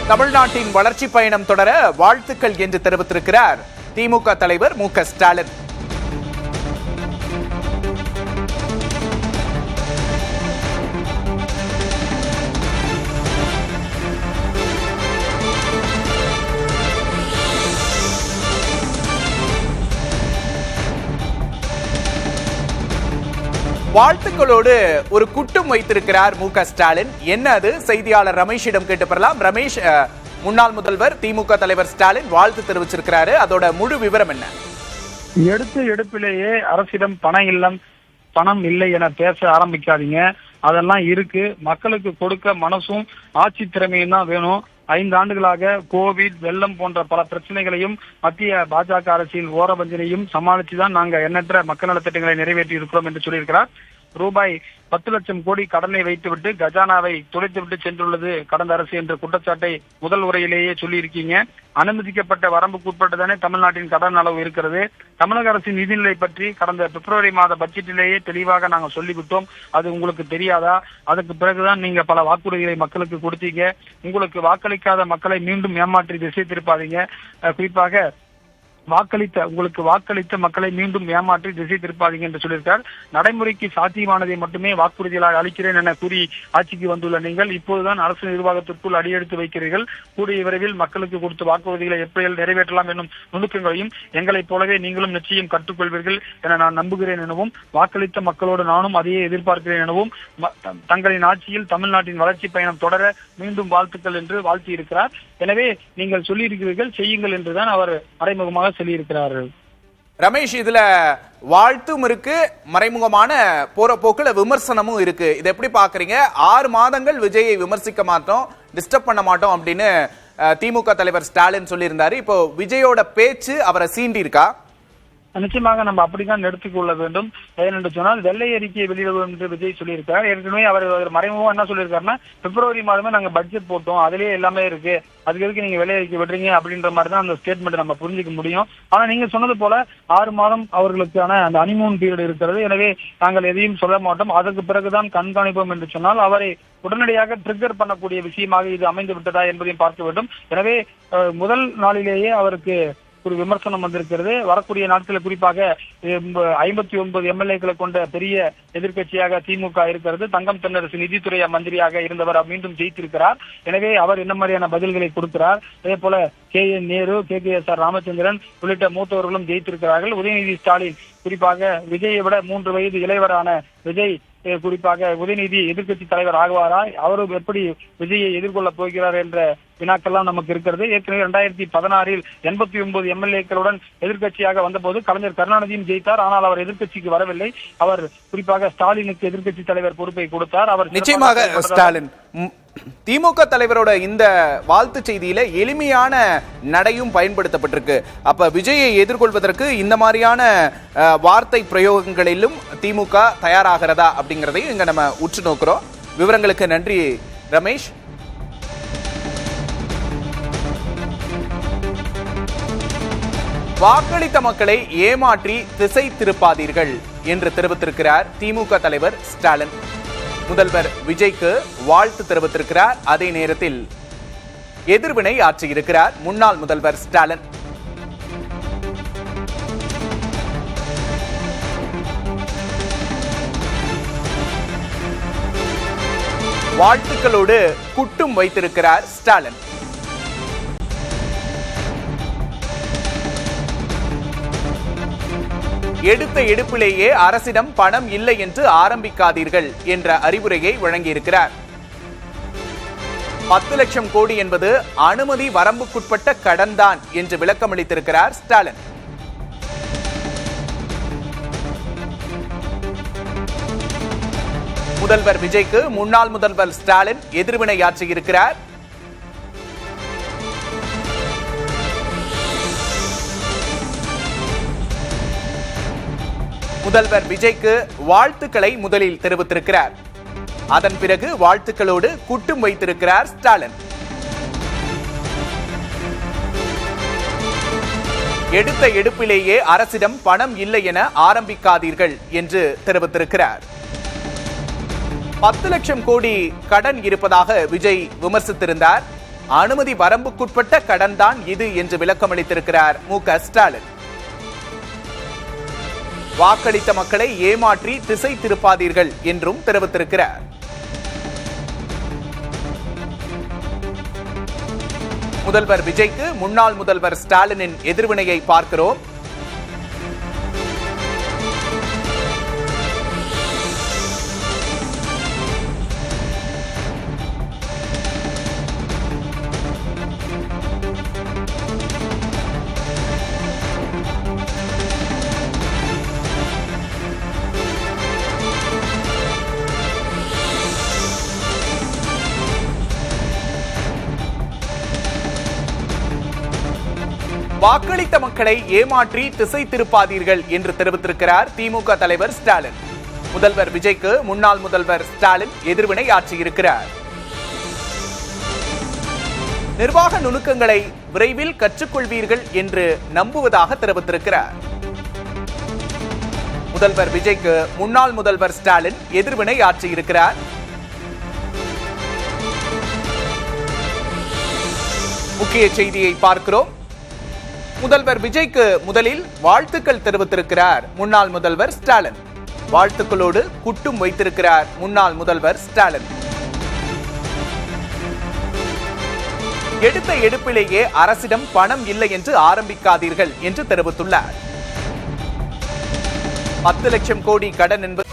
தமிழ்நாட்டின் வளர்ச்சி பயணம் தொடர வாழ்த்துக்கள் என்று தெரிவித்திருக்கிறார் திமுக தலைவர் மு.க. ஸ்டாலின். வாழ்த்துக்களோடு ஒரு குட்டும் வைத்திருக்கிறார் மு.க. ஸ்டாலின். என்ன அது? செய்தியாளர் ரமேஷிடம் கேட்டு பெறலாம். ரமேஷ், முன்னாள் முதல்வர் திமுக தலைவர் ஸ்டாலின் வாழ்த்து தெரிவிச்சிருக்கிறாரு, அதோட முழு விவரம் என்ன? எடுப்பிலேயே அரசிடம் பணம் இல்லை என பேச ஆரம்பிக்காதீங்க. அதெல்லாம் இருக்கு. மக்களுக்கு கொடுக்க மனசும் ஆட்சி திறமையும் தான் வேணும். 5 ஆண்டுகளாக கோவிட், வெள்ளம் போன்ற பல பிரச்சனைகளையும் மத்திய பாஜக அரசின் ஓரவஞ்சனையும் சமாளிச்சுதான் நாங்க எண்ணற்ற மக்கள் நலத் திட்டங்களை நிறைவேற்றி இருக்கிறோம் என்று சொல்லியிருக்கிறார். ரூபாய் 10 லட்சம் கோடி கடனை வைத்துவிட்டு கஜானாவை துளைத்துவிட்டு சென்றுள்ளது கடந்த அரசு என்ற குற்றச்சாட்டை முதல் உரையிலேயே சொல்லியிருக்கீங்க. அனுமதிக்கப்பட்ட வரம்புக்குட்பட்டுதானே தமிழ்நாட்டின் கடன் அளவு இருக்கிறது. தமிழக அரசின் நிதிநிலை பற்றி கடந்த பிப்ரவரி மாத பட்ஜெட்டிலேயே தெளிவாக நாங்கள் சொல்லிவிட்டோம். அது உங்களுக்கு தெரியாதா? அதுக்கு பிறகுதான் நீங்க பல வாக்குறுதிகளை மக்களுக்கு கொடுத்தீங்க. உங்களுக்கு வாக்களிக்காத மக்களை மீண்டும் ஏமாற்றி திசை திருப்பாதீங்க. குறிப்பாக உங்களுக்கு வாக்களித்த மக்களை மீண்டும் ஏமாற்றி திசை திருப்பாதீங்க என்று சொல்லியிருக்கார். நடைமுறைக்கு சாத்தியமானதை மட்டுமே வாக்குறுதிகளாக அளிக்கிறேன் என கூறி ஆட்சிக்கு வந்துள்ள நீங்கள் இப்போதுதான் அரசு நிர்வாகத்திற்குள் அடியெடுத்து வைக்கிறீர்கள். கூடிய விரைவில் மக்களுக்கு கொடுத்த வாக்குறுதிகளை எப்படி நிறைவேற்றலாம் என்னும் நுணுக்கங்களையும் எங்களைப் போலவே நீங்களும் நிச்சயம் கற்றுக்கொள்வீர்கள் என நான் நம்புகிறேன் எனவும், வாக்களித்த மக்களோடு நானும் அதையே எதிர்பார்க்கிறேன் எனவும், தங்களின் ஆட்சியில் தமிழ்நாட்டின் வளர்ச்சி பயணம் தொடர மீண்டும் வாழ்த்துக்கள் என்று வாழ்த்தியிருக்கிறார். எனவே நீங்கள் சொல்லியிருக்கிறீர்கள், செய்யுங்கள் என்றுதான் அவர் மறைமுகமாக சொல்லியிருக்கிறார்கள். ரமேஷ், இதுல வாழ்த்தும் இருக்கு, மறைமுகமான போற போக்குல விமர்சனமும் இருக்கு. இதை எப்படி பாக்குறீங்க? 6 மாதங்கள் விஜயை விமர்சிக்க மாட்டோம், டிஸ்டர்ப் பண்ண மாட்டோம் அப்படின்னு திமுக தலைவர் ஸ்டாலின் சொல்லியிருந்தாரு. இப்போ விஜயோட பேச்சு அவரை சீண்டி இருக்கா? நிச்சயமாக நம்ம அப்படித்தான் எடுத்துக்கொள்ள வேண்டும். ஏனென்று சொன்னால் வெள்ளை அறிக்கையை வெளியிடுவோம் என்று விஜய் சொல்லியிருக்கார். ஏற்கனவே அவர் மறைமுகமா என்ன சொல்லியிருக்காருன்னா, பிப்ரவரி மாதமே நாங்க பட்ஜெட் போட்டோம், அதுலயே எல்லாமே இருக்கு, அதுக்கு எதுக்கு நீங்க வெள்ளை அறிக்கை விடுறீங்க அப்படின்ற மாதிரி தான் அந்த ஸ்டேட்மெண்ட் நம்ம புரிஞ்சுக்க முடியும். ஆனா நீங்க சொன்னது போல 6 மாதம் அவர்களுக்கான அந்த ஹனிமூன் பீரியட் இருக்கிறது. எனவே நாங்கள் எதையும் சொல்ல மாட்டோம், அதற்கு பிறகுதான் கண்காணிப்போம் என்று சொன்னால் அவரை உடனடியாக ட்ரிகர் பண்ணக்கூடிய விஷயமாக இது அமைந்து விட்டதா என்பதையும் பார்க்க வேண்டும். எனவே முதல் நாளிலேயே அவருக்கு ஒரு விமர்சனம் வந்திருக்கிறது. வரக்கூடிய நாட்களில் குறிப்பாக 59 எம்எல்ஏக்களை கொண்ட பெரிய எதிர்கட்சியாக திமுக இருக்கிறது. தங்கம் தென்னரசு நிதித்துறை மந்திரியாக இருந்தவர் மீண்டும் ஜெயித்திருக்கிறார். எனவே அவர் என்ன மாதிரியான பதில்களை கொடுக்கிறார்? அதே போல KN நேரு, KKSR ராமச்சந்திரன் உள்ளிட்ட மூத்தவர்களும் ஜெயித்திருக்கிறார்கள். உதயநிதி ஸ்டாலின் குறிப்பாக விஜயை விட 3 வயது இளையவரான விஜய் குறிப்பாக உதயநிதி எதிர்கட்சி தலைவர் ஆகுவாரா, அவரும் எப்படி விஜயை எதிர்கொள்ளப் போகிறார் என்ற வினாக்கெல்லாம் நமக்கு இருக்கிறது. ஏற்கனவே 2016 89 எம்எல்ஏக்களுடன் எதிர்கட்சியாக வந்தபோது கலைஞர் கருணாநிதியும் ஜெயித்தார். ஆனால் அவர் எதிர்கட்சிக்கு வரவில்லை. அவர் குறிப்பாக ஸ்டாலினுக்கு எதிர்கட்சி தலைவர் பொறுப்பை கொடுத்தார். அவர் நிச்சயமாக ஸ்டாலின் திமுக தலைவரோட இந்த வாழ்த்து செய்தியில எளிமையான நடையும் பயன்படுத்தப்பட்டிருக்கு. அப்ப விஜயை எதிர்கொள்வதற்கு இந்த மாதிரியான வார்த்தை பிரயோகங்களிலும் திமுக தயாராகிறதா அப்படிங்கறதையும் இங்க நம்ம உற்று நோக்கிறோம். விவரங்களுக்கு நன்றி ரமேஷ். வாக்களித்த மக்களை ஏமாற்றி திசை திருப்பாதீர்கள் என்று தெரிவித்திருக்கிறார் திமுக தலைவர் ஸ்டாலின். முதல்வர் விஜய்க்கு வாழ்த்து தெரிவித்திருக்கிறார். அதே நேரத்தில் எதிர்வினை ஆற்றியிருக்கிறார் முன்னாள் முதல்வர் ஸ்டாலின். வாழ்த்துக்களோடு குட்டும் வைத்திருக்கிறார் ஸ்டாலின். எடுத்த எடுப்பிலேயே அரசிடம் பணம் இல்லை என்று ஆரம்பிக்காதீர்கள் என்ற அறிவுரையை வழங்கியிருக்கிறார். 10 லட்சம் கோடி என்பது அனுமதி வரம்புக்குட்பட்ட கடன் தான் என்று விளக்கமளித்திருக்கிறார் ஸ்டாலின். முதல்வர் விஜய்க்கு முன்னாள் முதல்வர் ஸ்டாலின் எதிர்வினையாற்றியிருக்கிறார். முதல்வர் விஜய்க்கு வாழ்த்துக்களை முதலில் தெரிவித்திருக்கிறார். அதன் பிறகு வாழ்த்துக்களோடு குட்டும் வைத்திருக்கிறார் ஸ்டாலின். எடுத்த எடுப்பிலேயே அரசிடம் பணம் இல்லை என ஆரம்பிக்காதீர்கள் என்று தெரிவித்திருக்கிறார். 10 லட்சம் கோடி கடன் இருப்பதாக விஜய் விமர்சித்திருந்தார். அனுமதி வரம்புக்குட்பட்ட கடன் தான் இது என்று விளக்கமளித்திருக்கிறார் மு.க. ஸ்டாலின். வாக்களித்த மக்களை ஏமாற்றி திசை திருப்பாதீர்கள் என்றும் தெரிவித்திருக்கிறார். முதல்வர் விஜய்க்கு முன்னாள் முதல்வர் ஸ்டாலினின் எதிர்வினையை பார்க்கிறோம். வாக்களித்த மக்களை ஏமாற்றி திசை திருப்பாதீர்கள் என்று தெரிவித்திருக்கிறார் திமுக தலைவர் ஸ்டாலின். முதல்வர் விஜய்க்கு முன்னாள் முதல்வர் ஸ்டாலின் எதிர்வினை ஆற்றியிருக்கிறார். நிர்வாக நுணுக்கங்களை விரைவில் கற்றுக்கொள்வீர்கள் என்று நம்புவதாக தெரிவித்திருக்கிறார். முதல்வர் விஜய்க்கு முன்னாள் முதல்வர் ஸ்டாலின் எதிர்வினை ஆற்றியிருக்கிறார். முக்கிய செய்தியை பார்க்கிறோம். முதல்வர் விஜய்க்கு முதலில் வாழ்த்துக்கள் தெரிவித்திருக்கிறார் முன்னாள் முதல்வர் ஸ்டாலின். வாழ்த்துக்களோடு குட்டும் வைத்திருக்கிறார் முன்னாள் முதல்வர் ஸ்டாலின். எடுத்த எடுப்பிலேயே அரசிடம் பணம் இல்லை என்று ஆரம்பிக்காதீர்கள் என்று தெரிவித்துள்ளார். 10 லட்சம் கோடி கடன் என்பது